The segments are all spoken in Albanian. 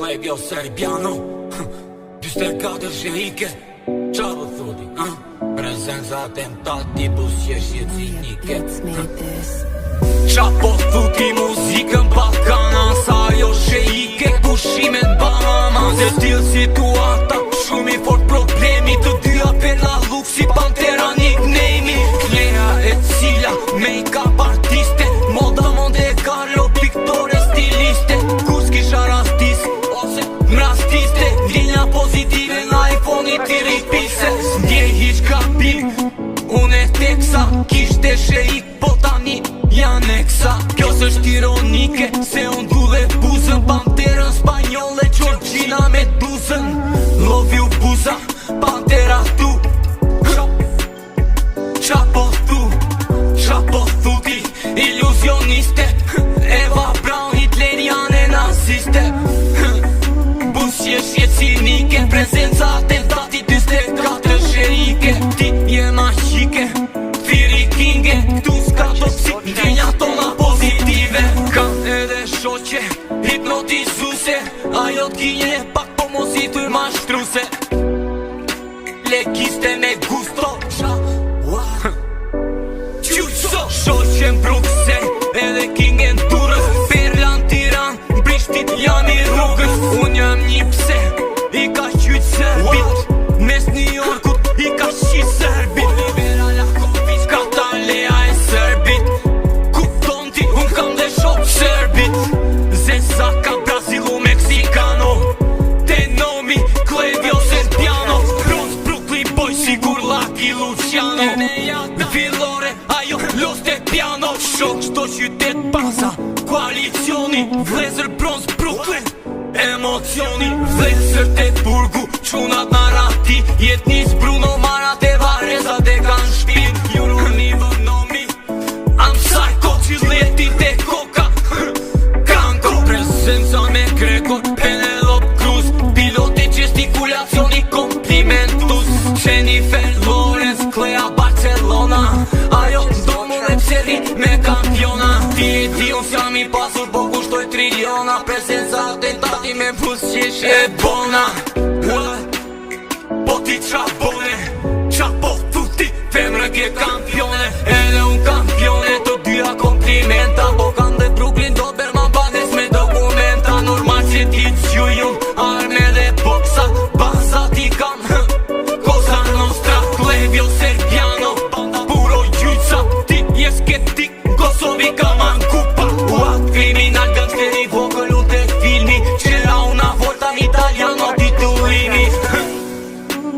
Claudio Serbiano 24 shenike Qa vë thudi, prezenza tentati busjesh je cinike Qa po thuti muzikën Balkana Sa jo sheike pushimet Bahama Dhe t'il situata shumë i fort problemi Të dyja pena luk si Pantera nickname-i Klera e cila make-up artiste Moda monde Carlo piktore stiliste Kur s'kisha rastis ose mrastiste Linja pozitive nga iPhone-i ti ripise S'ndjej hiq gabim Unë e teksa Kishte sheik po tani janë eksa Kjo s'është ironike Se unë du dhe buzën Panterën spanjole Georgina me duzën Love you buza Pantera tu Qa po thu Qa po thuti Iluzioniste Eva Braun hitleriane naziste Busjesh je cinike Prezenca atentati 24 sherike Ti je mashike Firi kinge Këtu s'ka toksik Ndjenja tona pozitive Kam edhe shoqe Hipnotizuse Ajo t'kinje pak po mos i ty mashtruse Lekiste me gusto Qyqo Shoqe m'Bruksel Edhe kinge n'Turës Perla n'Tiran Brishtit jam i rrugës Unë jam një pse I ka qyq Serbit Mes New Yorkut I ka qyq Serbit Olivera Lakovic Katalea e Serbit Kupton ti unë kam dhe shok Serbit Zezaka Brazilu Meksikano Tenomi Claudio Serbiano Bronx Brooklyn Boy Sigur Lucky Luciano Villore ajo los te piano Shok qdo qytet baza Koalicioni Vlezër Bronx Brooklyn Emocioni Vlezër te burgu Qunat narati Jetnis Bruno Mara te Vareza te kan shpin You don't even know me I'm psycho Qilleti te koka Kanko Prezenza me Greco Penelope Cruz Piloti gesticulazioni Complimentus Jennifer Lawrence Clea Barcelona Ajo do më repseri me kampiona Ti e ti unë s'jam i pasur po kushtoj triliona Prezenza atentati me busjesh e bona Po ti qa bone Qa po thuti Femre ke kampione Edhe unë kampione Të dyja komplimenta Po kam dhe Brooklyn Doberman Banes me dokumenta Normal që ti t'gjujun Arme dhe boksa Baza ti kam Cosa nostra Claudio Serbiano Puro gjyca Ti je skeptik Kosovi ka man kupa Kriminal gangsteri vogël u te filmi Qera una volta italiano titulimi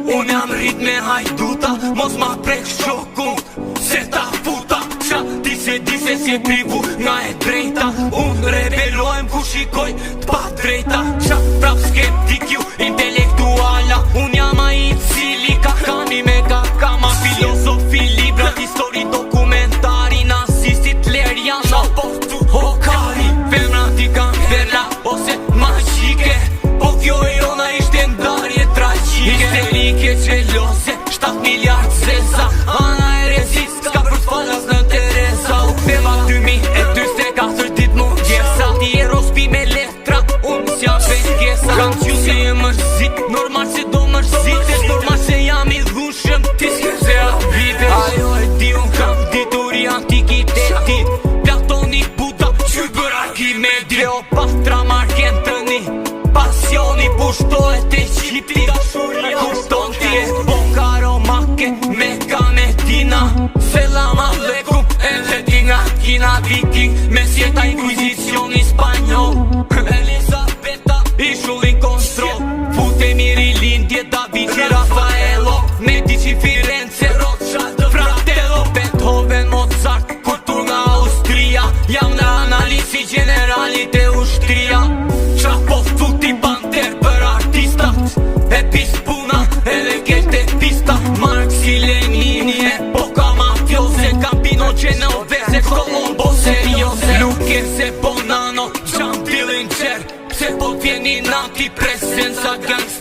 Unë jam rrit me hajduta Mos ma prek shokun Se ta futa Qa dise si e privu nga e drejta Unë rebelohem ku shikoj t'pa drejta Qa prap skeptik ju intelektuala Unë jam a i cili kakani me kakama Filosofi, libra, histori, dokumentari Nazistit leriana Portu hokari Femra ti kam verla ose magjike Po kjo e jona ishte ndarje tragjike Histerike gjelose 7 miliard zeza Ana e rezit s'ka për t'falas në Teresa U këtheva 2024 dit mu gjesa Ti e rospi me letra Unë s'jam pengesa Kam që si e mërzit Normal se do mërzit Normal se jam i dhushëm Ti s'ke se avite Ajo e di unë kam dituri antikiteti Platoni Buda Qyber Arkimedi Kleopatra Mark Antony Pasioni pushtohet e qipti Kupton ti e boka romake Meka Medina Selam aleikum Edhe ti nga Kina Viking Mes jeta inquisicioni spanyol Elisabeta Ishullin kontrol Fute miri lindje Davici Raffaello Medici Firenze Fratello Beethoven Mozart Kultur nga Austria Jam në analisi generali te ushtria Qa po thuti banter për artistat E pis puna edhe kelte pista Marxi Lenini epoka mafioze Campino Genovese Colombo seriose Luke se Bonano Jean Dillinger Se po t'vjeni nati presenza gangs